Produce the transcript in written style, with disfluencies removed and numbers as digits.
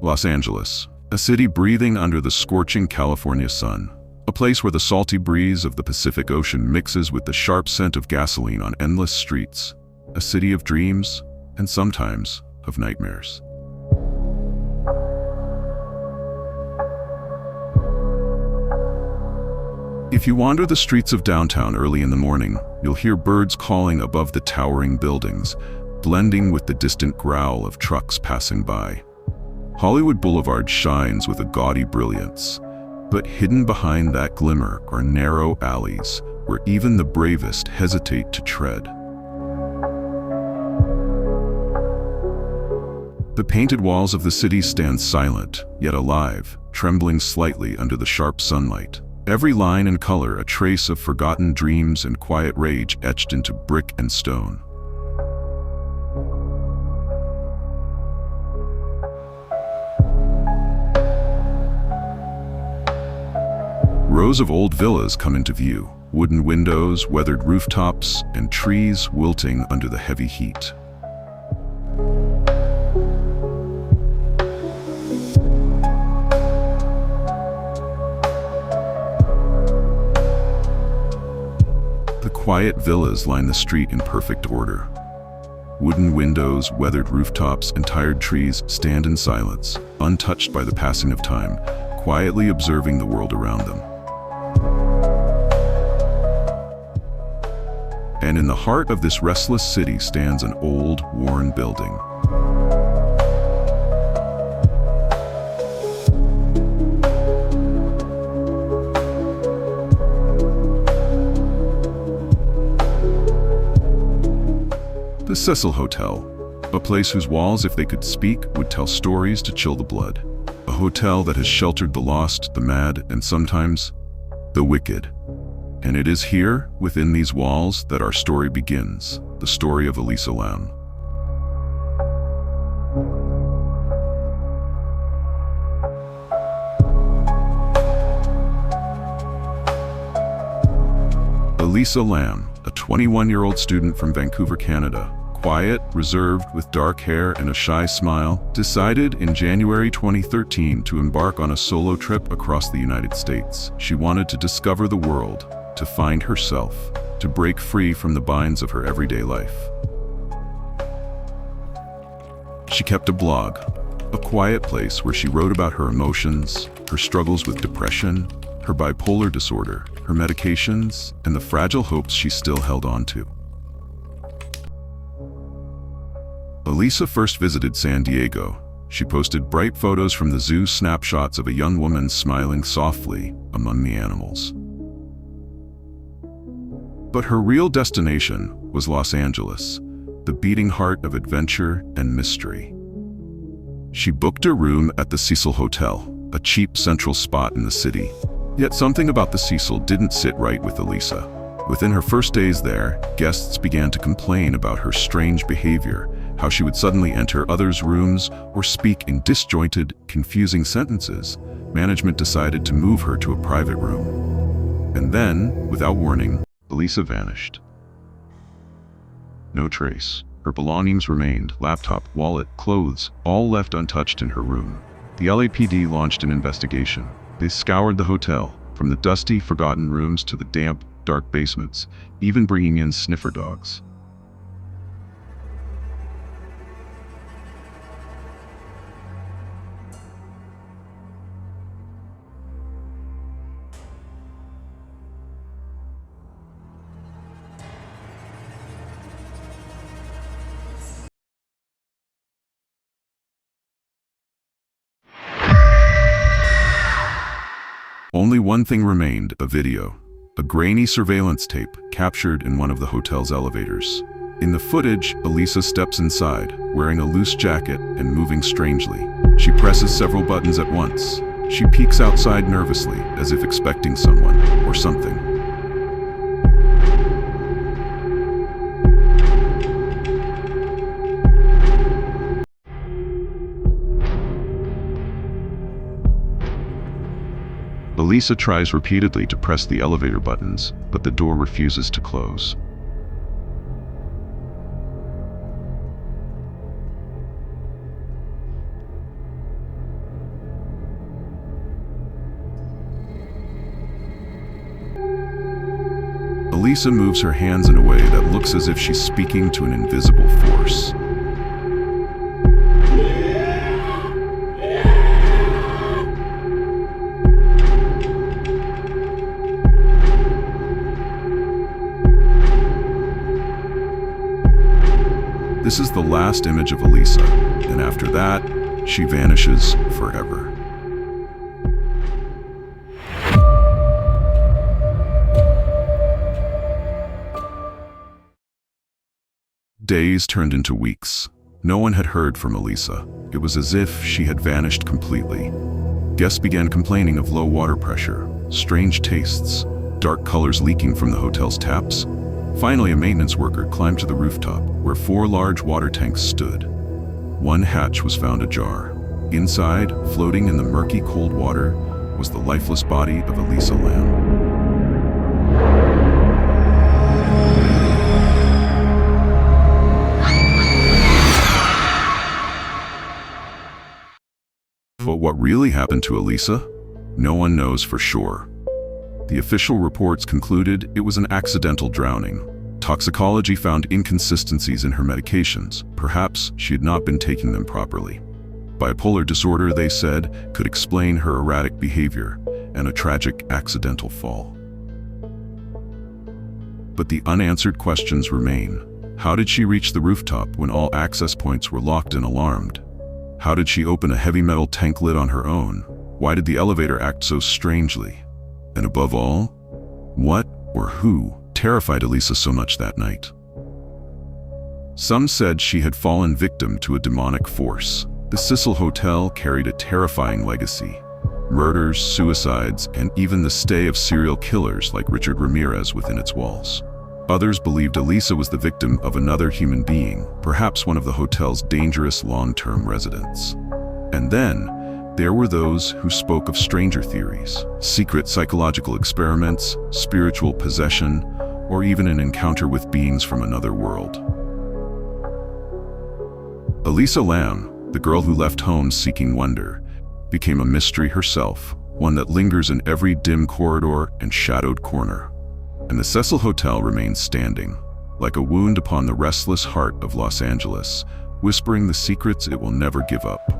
Los Angeles, a city breathing under the scorching California sun. A place where the salty breeze of the Pacific Ocean mixes with the sharp scent of gasoline on endless streets. A city of dreams, and sometimes of nightmares. If you wander the streets of downtown early in the morning, you'll hear birds calling above the towering buildings, blending with the distant growl of trucks passing by. Hollywood Boulevard shines with a gaudy brilliance, but hidden behind that glimmer are narrow alleys where even the bravest hesitate to tread. The painted walls of the city stand silent, yet alive, trembling slightly under the sharp sunlight. Every line and color a trace of forgotten dreams and quiet rage etched into brick and stone. Rows of old villas come into view, wooden windows, weathered rooftops, and trees wilting under the heavy heat. The quiet villas line the street in perfect order. Wooden windows, weathered rooftops, and tired trees stand in silence, untouched by the passing of time, quietly observing the world around them. And in the heart of this restless city stands an old, worn building. The Cecil Hotel, a place whose walls, if they could speak, would tell stories to chill the blood. A hotel that has sheltered the lost, the mad, and sometimes the wicked. And it is here, within these walls, that our story begins, the story of Elisa Lam. Elisa Lam, a 21-year-old student from Vancouver, Canada, quiet, reserved, with dark hair and a shy smile, decided in January 2013 to embark on a solo trip across the United States. She wanted to discover the world, to find herself, to break free from the binds of her everyday life. She kept a blog, a quiet place where she wrote about her emotions, her struggles with depression, her bipolar disorder, her medications, and the fragile hopes she still held on to. Elisa first visited San Diego. She posted bright photos from the zoo, snapshots of a young woman smiling softly among the animals. But her real destination was Los Angeles, the beating heart of adventure and mystery. She booked a room at the Cecil Hotel, a cheap central spot in the city. Yet something about the Cecil didn't sit right with Elisa. Within her first days there, guests began to complain about her strange behavior, how she would suddenly enter others' rooms or speak in disjointed, confusing sentences. Management decided to move her to a private room. And then, without warning, Elisa vanished. No trace. Her belongings remained, laptop, wallet, clothes, all left untouched in her room. The LAPD launched an investigation. They scoured the hotel, from the dusty, forgotten rooms to the damp, dark basements, even bringing in sniffer dogs. Only one thing remained, a video. A grainy surveillance tape captured in one of the hotel's elevators. In the footage, Elisa steps inside, wearing a loose jacket and moving strangely. She presses several buttons at once. She peeks outside nervously, as if expecting someone or something. Elisa tries repeatedly to press the elevator buttons, but the door refuses to close. Elisa moves her hands in a way that looks as if she's speaking to an invisible force. This is the last image of Elisa, and after that, she vanishes forever. Days turned into weeks. No one had heard from Elisa. It was as if she had vanished completely. Guests began complaining of low water pressure, strange tastes, dark colors leaking from the hotel's taps. Finally, a maintenance worker climbed to the rooftop, where 4 large water tanks stood. One hatch was found ajar. Inside, floating in the murky, cold water, was the lifeless body of Elisa Lam. But what really happened to Elisa? No one knows for sure. The official reports concluded it was an accidental drowning. Toxicology found inconsistencies in her medications. Perhaps she had not been taking them properly. Bipolar disorder, they said, could explain her erratic behavior and a tragic accidental fall. But the unanswered questions remain. How did she reach the rooftop when all access points were locked and alarmed? How did she open a heavy metal tank lid on her own? Why did the elevator act so strangely? And above all, what or who terrified Elisa so much that night? Some said she had fallen victim to a demonic force. The Cecil Hotel carried a terrifying legacy. Murders, suicides, and even the stay of serial killers like Richard Ramirez within its walls. Others believed Elisa was the victim of another human being, perhaps one of the hotel's dangerous long-term residents. And then, there were those who spoke of stranger theories, secret psychological experiments, spiritual possession, or even an encounter with beings from another world. Elisa Lam, the girl who left home seeking wonder, became a mystery herself, one that lingers in every dim corridor and shadowed corner. And the Cecil Hotel remains standing, like a wound upon the restless heart of Los Angeles, whispering the secrets it will never give up.